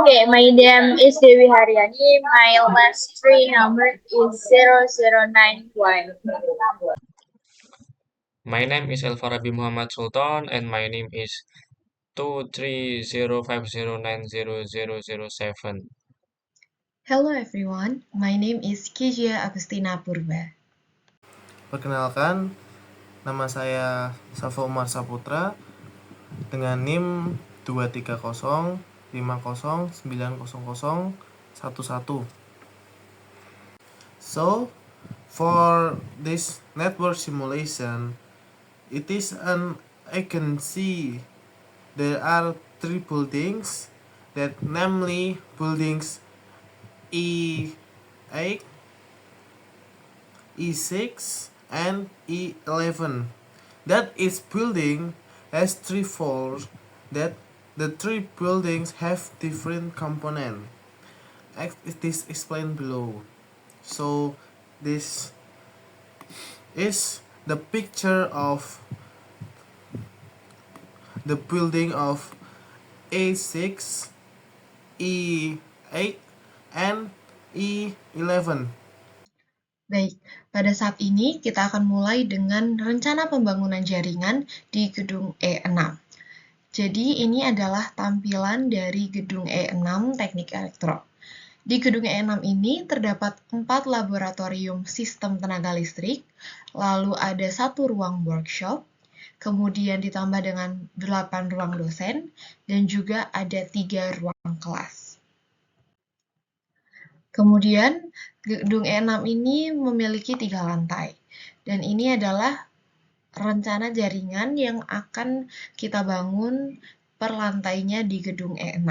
Okay, my name is Dewi Haryani. My last three number is 0091. My name is Elfarabi Muhammad Sultan and my name is 23050900007. Hello everyone, my name is Kijia Agustina Purba. Perkenalkan, nama saya Safo Umar Saputra dengan NIM 230509011. So, for this network simulation, it is I can see there are three buildings, that namely buildings E8, E6 and E11. That each building has three floors, that the three buildings have different components. It is explained below. So this is the picture of the building of A6, E8 and E11. Baik, pada saat ini kita akan mulai dengan rencana pembangunan jaringan di gedung E6. Jadi ini adalah tampilan dari gedung E6 Teknik Elektro. Di gedung E6 ini terdapat 4 laboratorium sistem tenaga listrik, lalu ada 1 ruang workshop, kemudian ditambah dengan 8 ruang dosen, dan juga ada 3 ruang kelas. Kemudian gedung E6 ini memiliki 3 lantai, dan ini adalah rencana jaringan yang akan kita bangun per lantainya di gedung E6.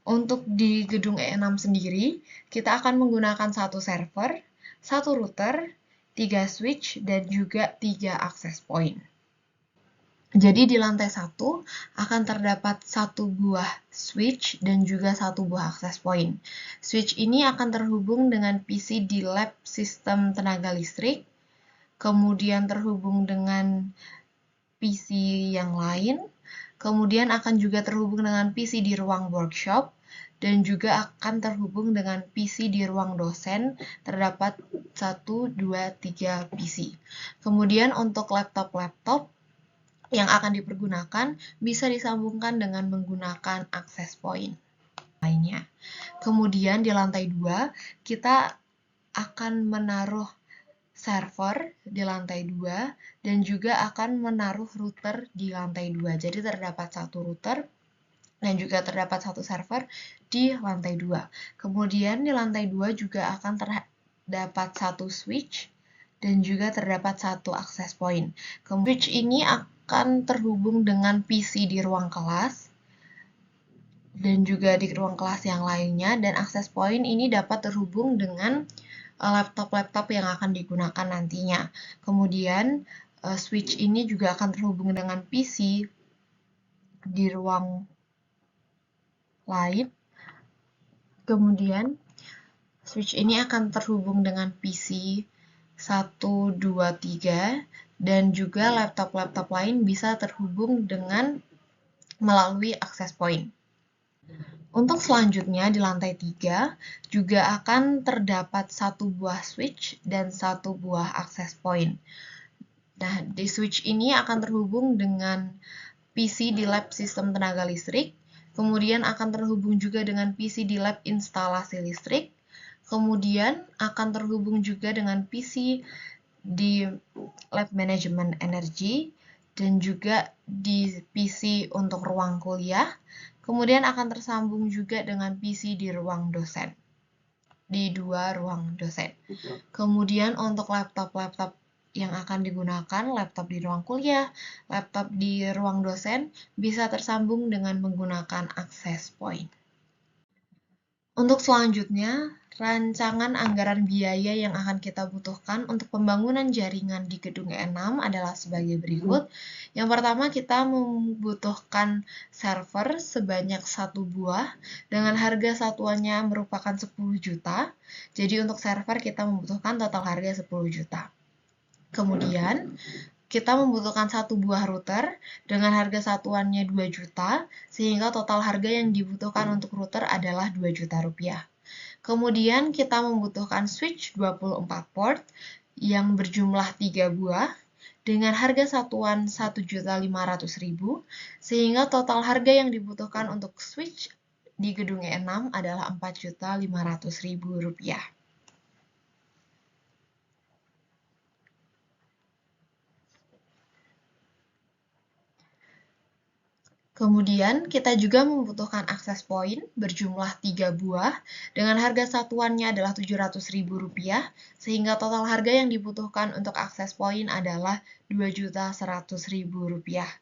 Untuk di gedung E6 sendiri, kita akan menggunakan 1 server, 1 router, 3 switch, dan juga 3 access point. Jadi di lantai 1 akan terdapat 1 buah switch dan juga 1 buah access point. Switch ini akan terhubung dengan PC di lab sistem tenaga listrik, kemudian terhubung dengan PC yang lain, kemudian akan juga terhubung dengan PC di ruang workshop, dan juga akan terhubung dengan PC di ruang dosen, terdapat 1, 2, 3 PC. Kemudian untuk laptop-laptop yang akan dipergunakan bisa disambungkan dengan menggunakan access point lainnya. Kemudian di lantai 2, kita akan menaruh server di lantai 2 dan juga akan menaruh router di lantai 2. Jadi terdapat 1 router dan juga terdapat 1 server di lantai 2. Kemudian di lantai 2 juga akan terdapat 1 switch dan juga terdapat 1 access point. Switch ini akan terhubung dengan PC di ruang kelas dan juga di ruang kelas yang lainnya, dan access point ini dapat terhubung dengan laptop-laptop yang akan digunakan nantinya. Kemudian switch ini juga akan terhubung dengan PC di ruang lain. Kemudian switch ini akan terhubung dengan PC 1, 2, 3, dan juga laptop-laptop lain bisa terhubung dengan melalui access point. Untuk selanjutnya di lantai 3 juga akan terdapat 1 buah switch dan 1 buah access point. Nah, di switch ini akan terhubung dengan PC di lab sistem tenaga listrik, kemudian akan terhubung juga dengan PC di lab instalasi listrik, kemudian akan terhubung juga dengan PC di lab manajemen energi, dan juga di PC untuk ruang kuliah, kemudian akan tersambung juga dengan PC di ruang dosen, di 2 ruang dosen. Kemudian untuk laptop-laptop yang akan digunakan, laptop di ruang kuliah, laptop di ruang dosen, bisa tersambung dengan menggunakan access point. Untuk selanjutnya, rancangan anggaran biaya yang akan kita butuhkan untuk pembangunan jaringan di gedung E6 adalah sebagai berikut. Yang pertama, kita membutuhkan server sebanyak 1 buah dengan harga satuannya merupakan 10 juta. Jadi untuk server kita membutuhkan total harga 10 juta. Kemudian, kita membutuhkan satu buah router dengan harga satuannya 2 juta, sehingga total harga yang dibutuhkan untuk router adalah 2 juta rupiah. Kemudian kita membutuhkan switch 24 port yang berjumlah 3 buah dengan harga satuan 1.500.000, sehingga total harga yang dibutuhkan untuk switch di gedung E6 adalah 4.500.000 rupiah. Kemudian kita juga membutuhkan access point berjumlah 3 buah dengan harga satuannya adalah 700.000 rupiah, sehingga total harga yang dibutuhkan untuk access point adalah 2.100.000 rupiah.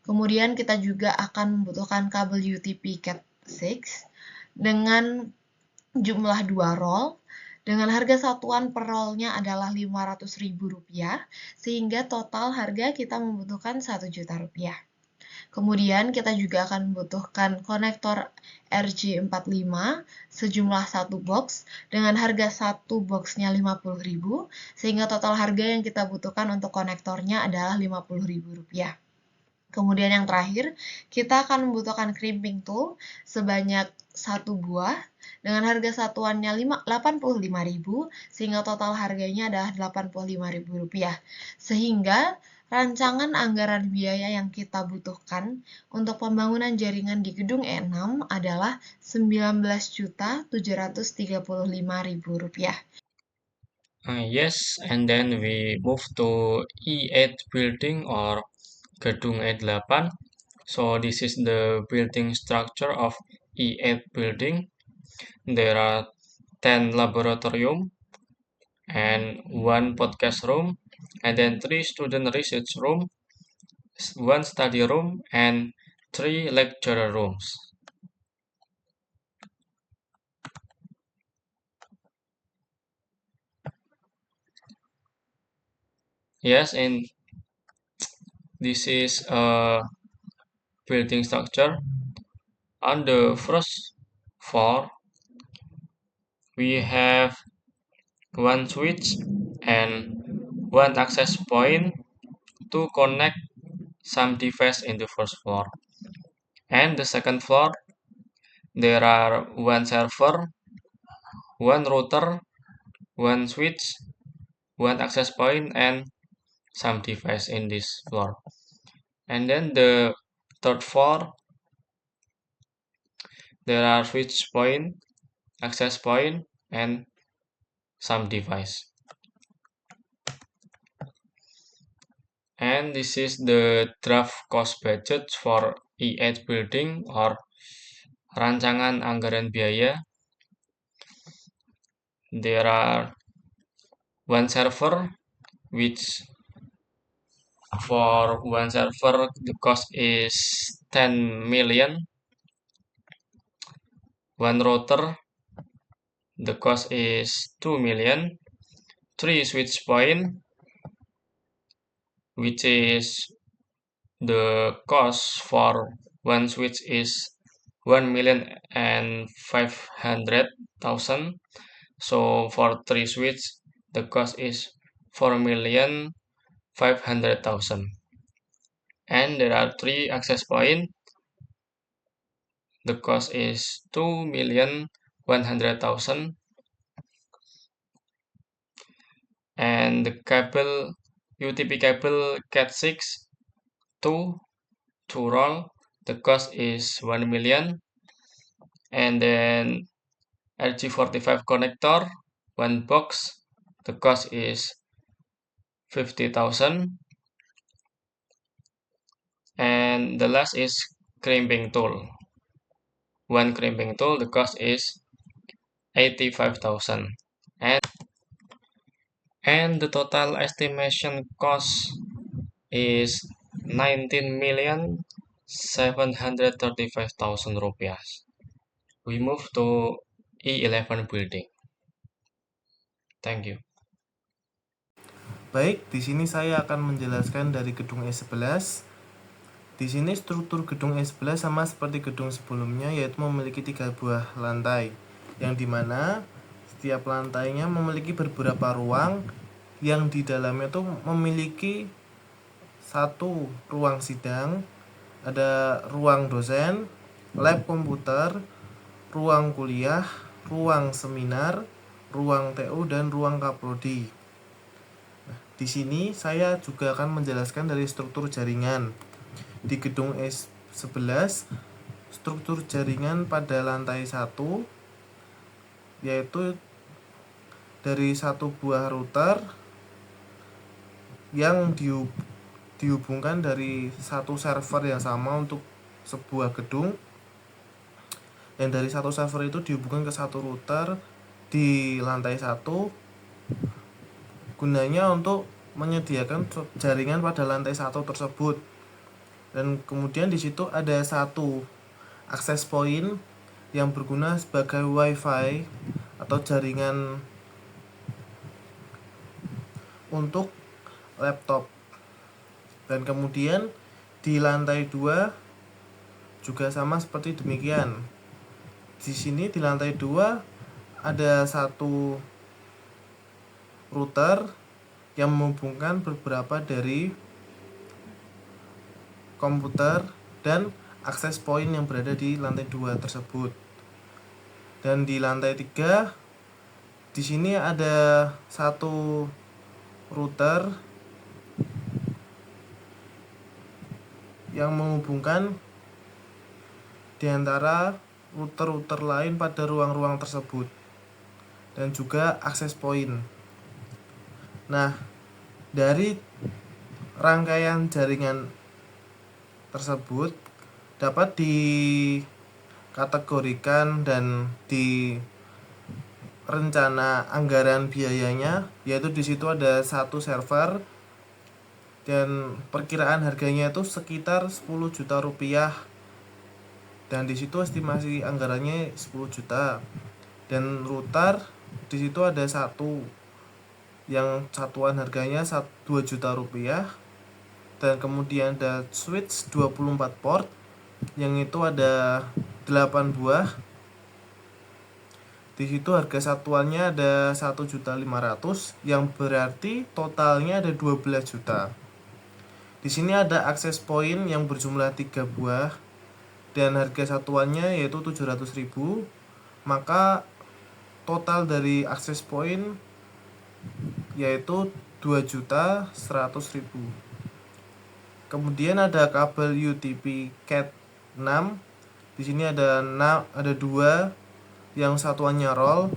Kemudian kita juga akan membutuhkan kabel UTP Cat 6 dengan jumlah 2 roll dengan harga satuan per rollnya adalah 500.000 rupiah, sehingga total harga kita membutuhkan 1 juta rupiah. Kemudian kita juga akan membutuhkan konektor RJ45 sejumlah 1 box dengan harga 1 boxnya 50.000, sehingga total harga yang kita butuhkan untuk konektornya adalah 50.000 rupiah. Kemudian yang terakhir, kita akan membutuhkan crimping tool sebanyak 1 buah dengan harga satuannya 85.000, sehingga total harganya adalah 85.000 rupiah. Sehingga rancangan anggaran biaya yang kita butuhkan untuk pembangunan jaringan di gedung E6 adalah 19.735.000 rupiah. Yes, and then we move to E8 building or Gedung E8. So this is the building structure of E8 building. There are 10 laboratorium and 1 podcast room, and then 3 student research room, 1 study room, and 3 lecturer rooms. Yes, and this is a building structure. On the first floor, we have 1 switch and 1 access point to connect some device in the first floor. And the second floor, there are 1 server, 1 router, 1 switch, 1 access point, and some device in this floor. And then the third floor, there are switch point, access point, and some device. And this is the draft cost budget for E8 building or rancangan anggaran biaya. There are 1 server, which for 1 server the cost is 10 million. 1 router, the cost is 2 million. 3 switch point, which is the cost for 1 switch is 1,500,000. So for 3 switch, the cost is 4,500,000. And there are 3 access point. The cost is 2,100,000. And the cable UTP cable Cat 6 to roll, the cost is 1 million. And then RJ45 connector 1 box, the cost is 50,000. And the last is crimping tool. 1 crimping tool, the cost is 85,000. And the total estimation cost is 19,735,000 rupiah. We move to E11 building. Thank you. Baik, di sini saya akan menjelaskan dari gedung E11. Di sini struktur gedung E11 sama seperti gedung sebelumnya, yaitu memiliki 3 buah lantai, yang dimana setiap lantainya memiliki beberapa ruang yang di dalamnya itu memiliki satu ruang sidang, ada ruang dosen, lab komputer, ruang kuliah, ruang seminar, ruang TU, dan ruang kaprodi. Di sini saya juga akan menjelaskan dari struktur jaringan. Di gedung S11, struktur jaringan pada lantai 1 yaitu dari satu buah router yang dihubungkan dari satu server yang sama untuk sebuah gedung, dan dari satu server itu dihubungkan ke satu router di lantai 1 gunanya untuk menyediakan jaringan pada lantai 1 tersebut. Dan kemudian di situ ada satu akses point yang berguna sebagai wifi atau jaringan untuk laptop. Dan kemudian di lantai 2 juga sama seperti demikian. Di sini di lantai 2 ada satu router yang menghubungkan beberapa dari komputer dan akses point yang berada di lantai 2 tersebut. Dan di lantai 3 di sini ada satu router yang menghubungkan di antara router-router lain pada ruang-ruang tersebut dan juga akses point. Nah, dari rangkaian jaringan tersebut dapat dikategorikan dan di rencana anggaran biayanya, yaitu di situ ada satu server dan perkiraan harganya itu sekitar 10 juta rupiah, dan di situ estimasi anggarannya 10 juta. Dan router di situ ada satu yang satuan harganya 2 juta rupiah, dan kemudian ada switch 24 port yang itu ada 8 buah. Di situ harga satuannya ada 1.500.000 yang berarti totalnya ada 12 juta. Di sini ada akses point yang berjumlah 3 buah dan harga satuannya yaitu 700.000. Maka total dari akses point yaitu 2.100.000. Kemudian ada kabel UTP Cat 6. Di sini ada 2 yang satuannya roll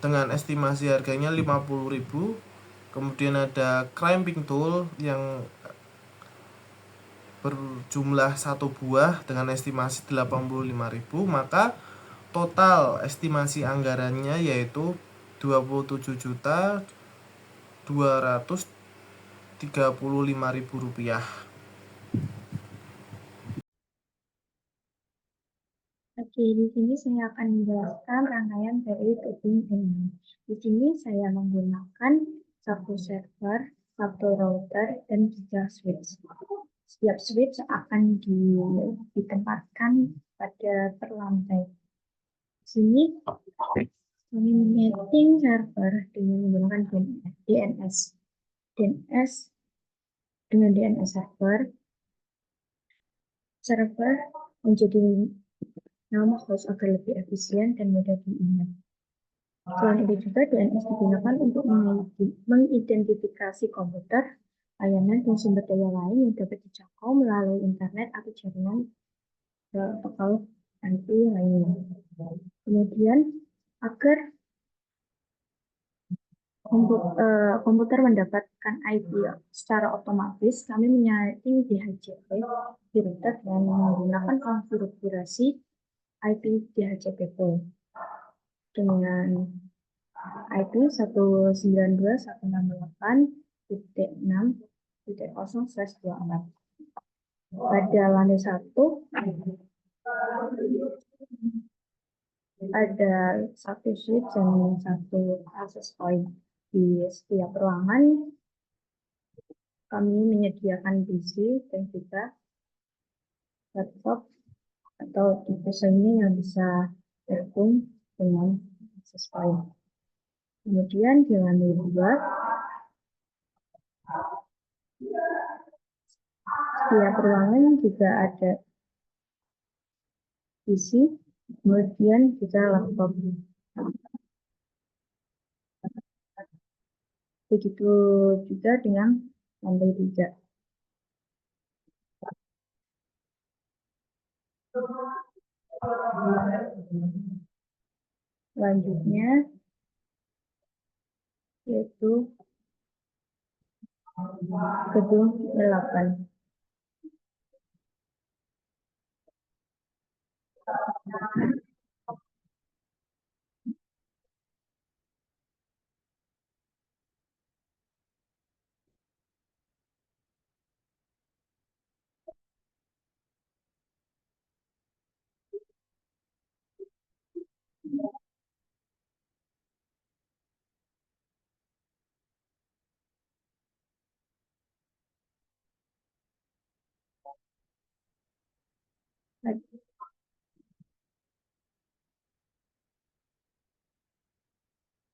dengan estimasi harganya 50.000. Kemudian ada crimping tool yang berjumlah 1 buah dengan estimasi 85.000. Maka total estimasi anggarannya yaitu 27.235.000 rupiah. Oke, di sini saya akan menjelaskan rangkaian dari gedung ini. Di sini saya menggunakan satu server, satu router, dan 3 switch. Setiap switch akan ditempatkan pada per lantai. Di sini kami menyetting server dengan menggunakan DNS. Dengan DNS server menjadi nama host agar lebih efisien dan mudah diingat. Selain itu juga DNS digunakan untuk mengidentifikasi komputer, layanan, dan sumber daya lain yang dapat dijangkau melalui internet atau jaringan protokol IP lainnya. Kemudian, agar komputer mendapatkan IP secara otomatis, kami menyeting DHCP di router dan menggunakan konfigurasi IP DHCP pool dengan IP 192.168.6.0/24. Pada lantai 1 ada satu switch dan satu access point. Di setiap ruangan kami menyediakan PC dan juga laptop atau device lainnya yang bisa terhubung dengan access point. Kemudian di lantai 2 Setiap ruangan juga ada PC, kemudian juga laptop. Begitu juga dengan lantai 3. Selanjutnya yaitu gedung 8.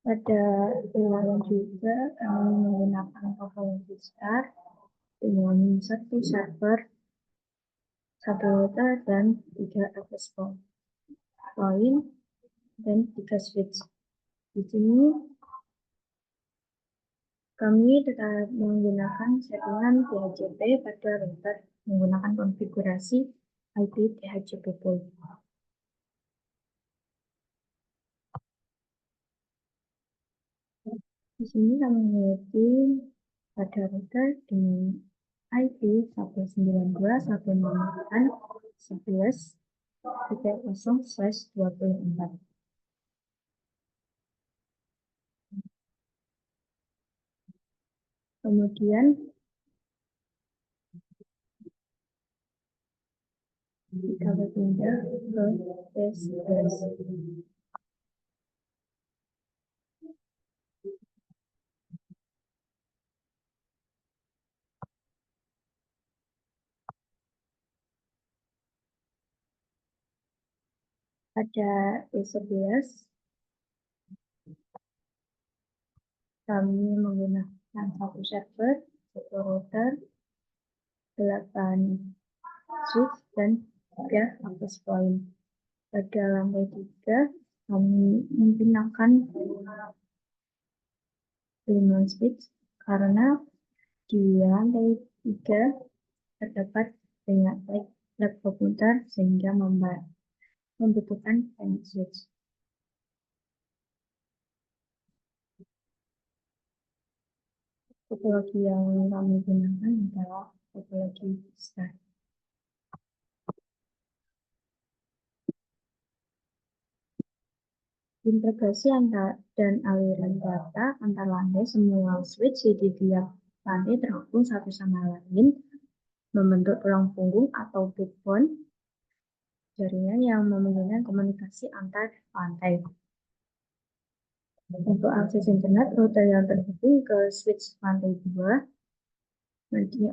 Pada wilayah juga kami menggunakan topologi star dengan 1 server, 1 router, dan 3 access point, dan 3 switch. Di sini kami tetap menggunakan settingan DHCP pada router menggunakan konfigurasi IP DHCP pool. Di sini kami memiliki pada router dengan IP 192.168.11.30/24. Kemudian kita berpindah ke P11. Pada P11 kami menggunakan 1 server, 1 router, 8 switch, dan 3 access point. Pada lantai 3 kami menggunakan 5 switch karena di lantai 3 terdapat banyak lab komputer sehingga membutuhkan banyak switch. Topologi yang kami gunakan adalah topologi star. Integrasi dan aliran data antar lantai. Semua switch di tiap lantai terhubung satu sama lain membentuk tulang punggung atau backbone jaringan yang memungkinkan komunikasi antar lantai. Untuk akses internet, router yang terhubung ke switch lantai 2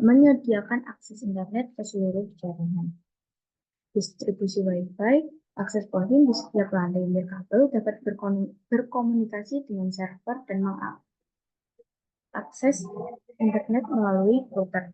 menyediakan akses internet ke seluruh jaringan. Distribusi Wi-Fi, akses point di setiap lantai kabel dapat berkomunikasi dengan server dan mengakses internet melalui router.